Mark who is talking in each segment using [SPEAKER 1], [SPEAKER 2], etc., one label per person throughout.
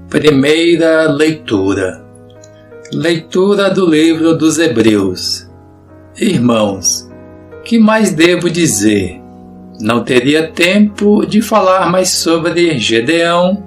[SPEAKER 1] Primeira leitura. Leitura do livro dos Hebreus. Irmãos, que mais devo dizer? Não teria tempo de falar mais sobre Gedeão,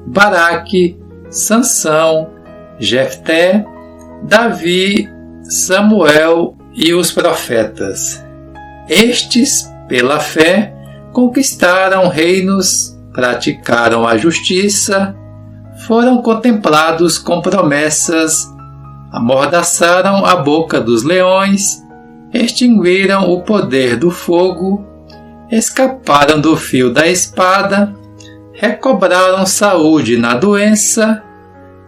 [SPEAKER 1] Baraque, Sansão, Jefté, Davi, Samuel e os profetas. Estes, pela fé, conquistaram reinos, praticaram a justiça, foram contemplados com promessas, amordaçaram a boca dos leões, extinguiram o poder do fogo, escaparam do fio da espada, recobraram saúde na doença,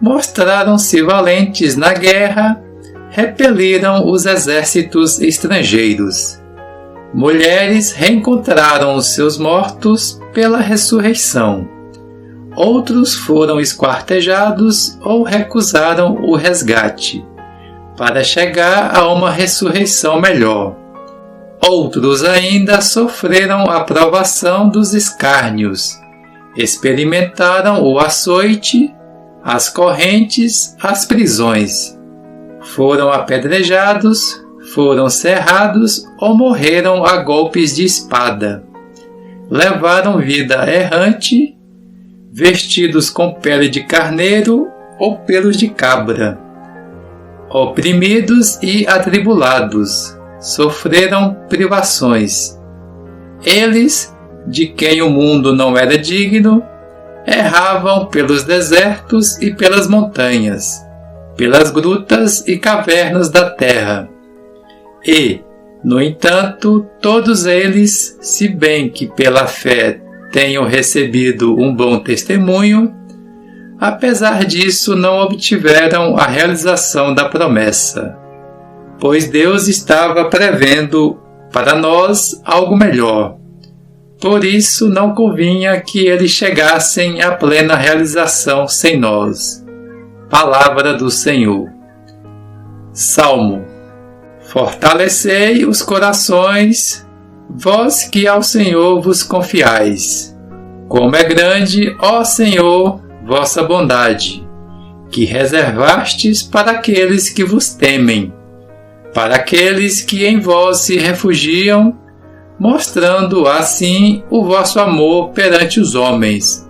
[SPEAKER 1] mostraram-se valentes na guerra, repeliram os exércitos estrangeiros. Mulheres reencontraram os seus mortos pela ressurreição. Outros foram esquartejados ou recusaram o resgate, para chegar a uma ressurreição melhor. Outros ainda sofreram a provação dos escárnios, experimentaram o açoite, as correntes, as prisões. Foram apedrejados, foram cerrados ou morreram a golpes de espada. Levaram vida errante, vestidos com pele de carneiro ou pelos de cabra. Oprimidos e atribulados, sofreram privações. Eles, de quem o mundo não era digno, erravam pelos desertos e pelas montanhas, pelas grutas e cavernas da terra. E, no entanto, todos eles, se bem que pela fé tenham recebido um bom testemunho, apesar disso não obtiveram a realização da promessa, pois Deus estava prevendo para nós algo melhor. Por isso não convinha que eles chegassem à plena realização sem nós. Palavra do Senhor. Salmo. Fortalecei os corações, vós que ao Senhor vos confiais. Como é grande, ó Senhor, vossa bondade, que reservastes para aqueles que vos temem, para aqueles que em vós se refugiam, mostrando assim o vosso amor perante os homens.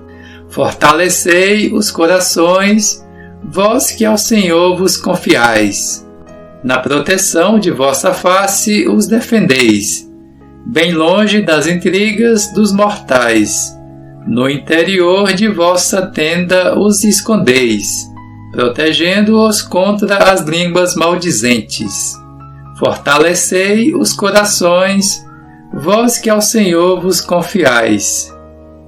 [SPEAKER 1] Fortalecei os corações, vós que ao Senhor vos confiais. Na proteção de vossa face os defendeis, bem longe das intrigas dos mortais. No interior de vossa tenda os escondeis, protegendo-os contra as línguas maldizentes. Fortalecei os corações, vós que ao Senhor vos confiais.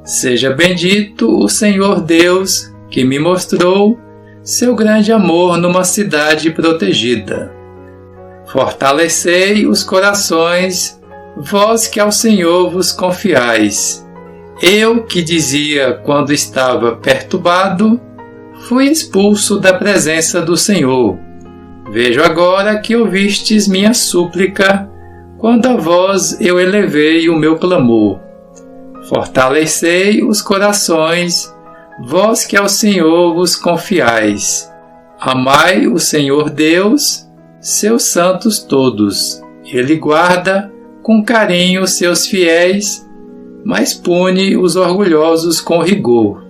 [SPEAKER 1] Seja bendito o Senhor Deus, que me mostrou seu grande amor numa cidade protegida. Fortalecei os corações, vós que ao Senhor vos confiais. Eu que dizia quando estava perturbado, fui expulso da presença do Senhor. Vejo agora que ouvistes minha súplica, quando a vós eu elevei o meu clamor. Fortalecei os corações, vós que ao Senhor vos confiais. Amai o Senhor Deus, seus santos todos. Ele guarda com carinho seus fiéis, mas pune os orgulhosos com rigor.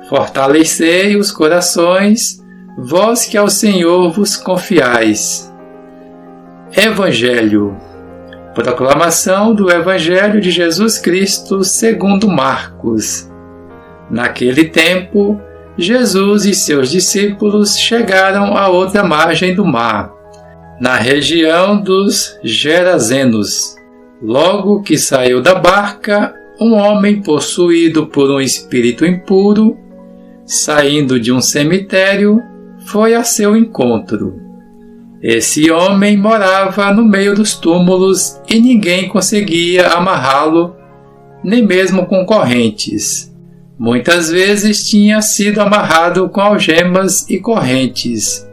[SPEAKER 1] Fortalecei os corações, vós que ao Senhor vos confiais. Evangelho. Proclamação do Evangelho de Jesus Cristo segundo Marcos. Naquele tempo, Jesus e seus discípulos chegaram à outra margem do mar, na região dos Gerazenos. Logo que saiu da barca, um homem possuído por um espírito impuro, saindo de um cemitério, foi a seu encontro. Esse homem morava no meio dos túmulos e ninguém conseguia amarrá-lo, nem mesmo com correntes. Muitas vezes tinha sido amarrado com algemas e correntes,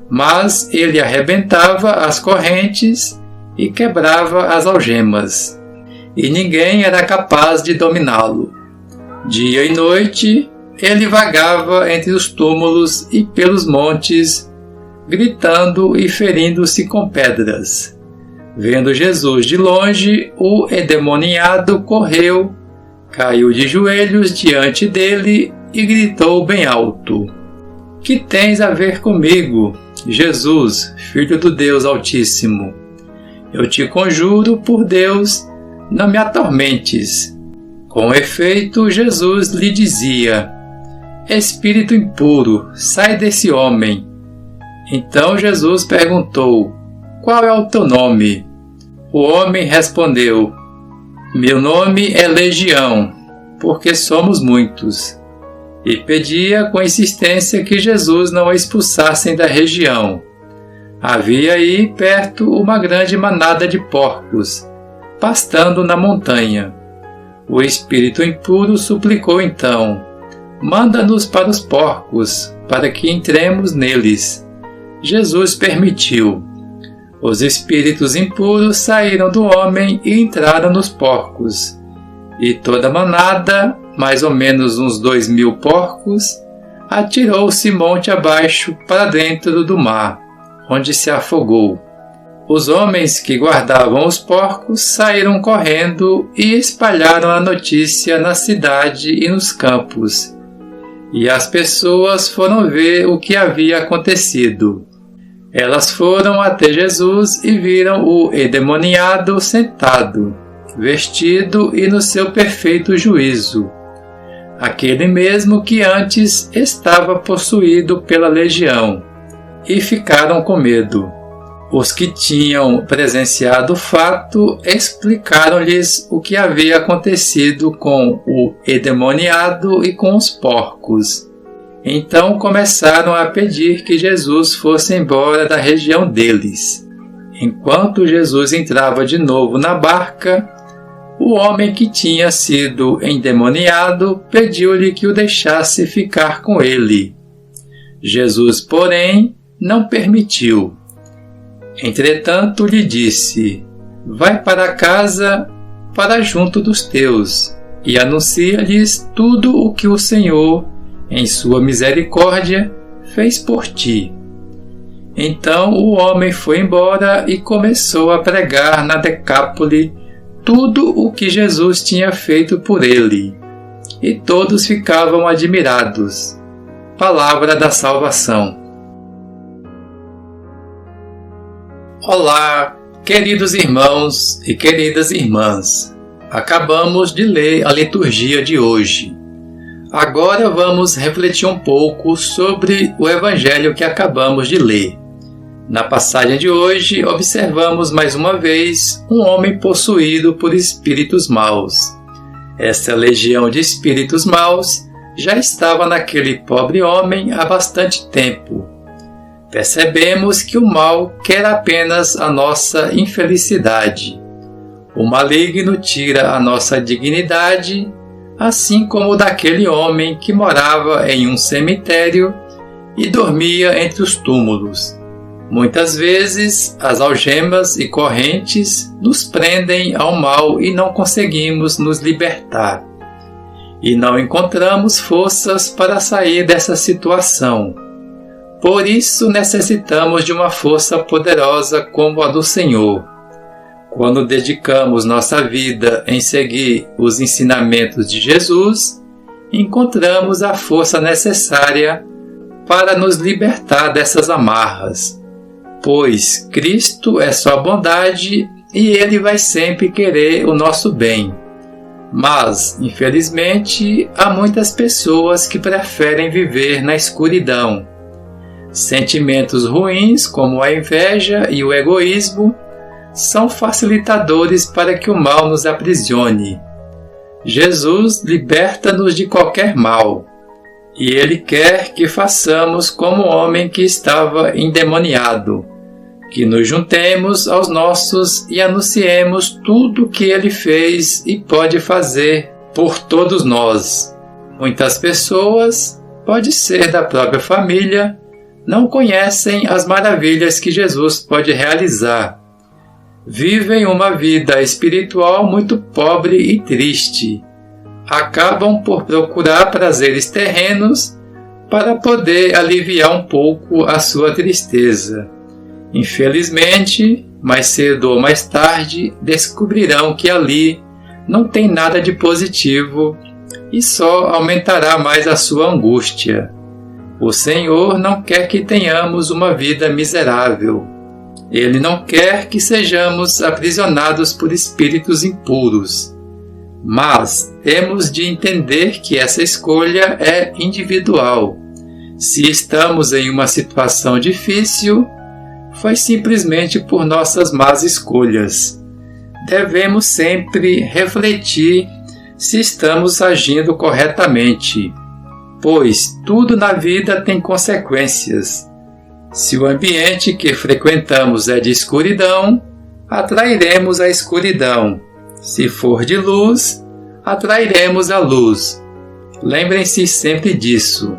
[SPEAKER 1] mas ele arrebentava as correntes e quebrava as algemas, e ninguém era capaz de dominá-lo. Dia e noite ele vagava entre os túmulos e pelos montes, gritando e ferindo-se com pedras. Vendo Jesus de longe, o endemoniado correu, caiu de joelhos diante dele e gritou bem alto: Que tens a ver comigo, Jesus, Filho do Deus Altíssimo? Eu te conjuro por Deus, não me atormentes. Com efeito, Jesus lhe dizia: Espírito impuro, sai desse homem. Então Jesus perguntou: Qual é o teu nome? O homem respondeu: Meu nome é Legião, porque somos muitos. E pedia com insistência que Jesus não o expulsassem da região. Havia aí perto uma grande manada de porcos, pastando na montanha. O espírito impuro suplicou então: Manda-nos para os porcos, para que entremos neles. Jesus permitiu. Os espíritos impuros saíram do homem e entraram nos porcos. E toda a manada, mais ou menos uns 2.000 porcos, atirou-se monte abaixo para dentro do mar, onde se afogou. Os homens que guardavam os porcos saíram correndo e espalharam a notícia na cidade e nos campos. E as pessoas foram ver o que havia acontecido. Elas foram até Jesus e viram o endemoniado sentado, vestido e no seu perfeito juízo, aquele mesmo que antes estava possuído pela legião, e ficaram com medo. Os que tinham presenciado o fato explicaram-lhes o que havia acontecido com o endemoniado e com os porcos. Então começaram a pedir que Jesus fosse embora da região deles. Enquanto Jesus entrava de novo na barca, o homem que tinha sido endemoniado pediu-lhe que o deixasse ficar com ele. Jesus, porém, não permitiu. Entretanto, lhe disse: Vai para casa, para junto dos teus, e anuncia-lhes tudo o que o Senhor, em sua misericórdia, fez por ti. Então o homem foi embora e começou a pregar na Decápole tudo o que Jesus tinha feito por ele, e todos ficavam admirados. Palavra da salvação. Olá, queridos irmãos e queridas irmãs. Acabamos de ler a liturgia de hoje. Agora vamos refletir um pouco sobre o evangelho que acabamos de ler. Na passagem de hoje, observamos mais uma vez um homem possuído por espíritos maus. Esta legião de espíritos maus já estava naquele pobre homem há bastante tempo. Percebemos que o mal quer apenas a nossa infelicidade. O maligno tira a nossa dignidade, assim como daquele homem que morava em um cemitério e dormia entre os túmulos. Muitas vezes, as algemas e correntes nos prendem ao mal e não conseguimos nos libertar. E não encontramos forças para sair dessa situação. Por isso necessitamos de uma força poderosa como a do Senhor. Quando dedicamos nossa vida em seguir os ensinamentos de Jesus, encontramos a força necessária para nos libertar dessas amarras. Pois Cristo é só bondade e Ele vai sempre querer o nosso bem. Mas, infelizmente, há muitas pessoas que preferem viver na escuridão. Sentimentos ruins, como a inveja e o egoísmo, são facilitadores para que o mal nos aprisione. Jesus liberta-nos de qualquer mal, e Ele quer que façamos como o homem que estava endemoniado, que nos juntemos aos nossos e anunciemos tudo o que Ele fez e pode fazer por todos nós. Muitas pessoas, pode ser da própria família, não conhecem as maravilhas que Jesus pode realizar. Vivem uma vida espiritual muito pobre e triste. acabam por procurar prazeres terrenos para poder aliviar um pouco a sua tristeza. Infelizmente, mais cedo ou mais tarde, descobrirão que ali não tem nada de positivo e só aumentará mais a sua angústia. O Senhor não quer que tenhamos uma vida miserável. Ele não quer que sejamos aprisionados por espíritos impuros. Mas temos de entender que essa escolha é individual. Se estamos em uma situação difícil, foi simplesmente por nossas más escolhas. Devemos sempre refletir se estamos agindo corretamente, pois tudo na vida tem consequências. Se o ambiente que frequentamos é de escuridão, atrairemos a escuridão. Se for de luz, atrairemos a luz. Lembrem-se sempre disso.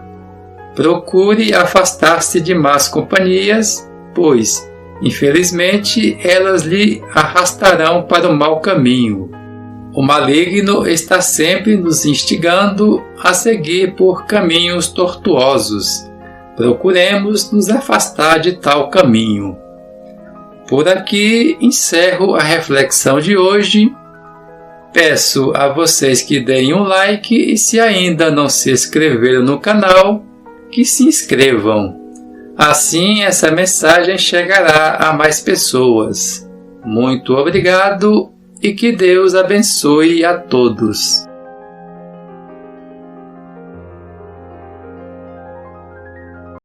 [SPEAKER 1] Procure afastar-se de más companhias, pois, infelizmente, elas lhe arrastarão para o mau caminho. O maligno está sempre nos instigando a seguir por caminhos tortuosos. Procuremos nos afastar de tal caminho. Por aqui encerro a reflexão de hoje. Peço a vocês que deem um like e, se ainda não se inscreveram no canal, que se inscrevam. Assim essa mensagem chegará a mais pessoas. Muito obrigado e que Deus abençoe a todos.